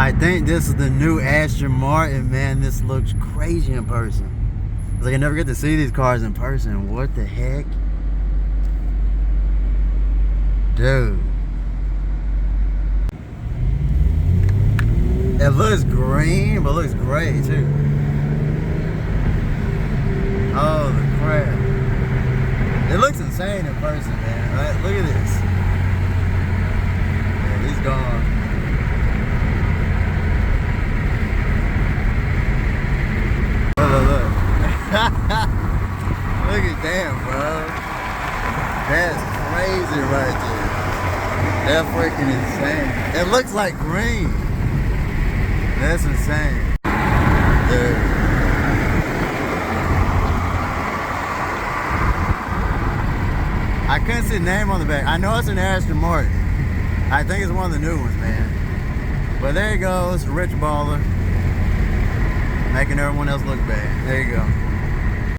I think this is the new Aston Martin, man. This looks crazy in person. It's like I never get to see these cars in person. What the heck? Dude. It looks green, but looks gray too. Oh, the crap. It looks insane in person, man. Right? Look at this. Yeah, he's gone. Look. Look at that, bro. That's crazy right there. That's freaking insane. It looks like green. That's insane. Dude. I couldn't see the name on the back. I know it's an Aston Martin. I think it's one of the new ones, man. But there you go. It's a rich baller. Making everyone else look bad. There you go.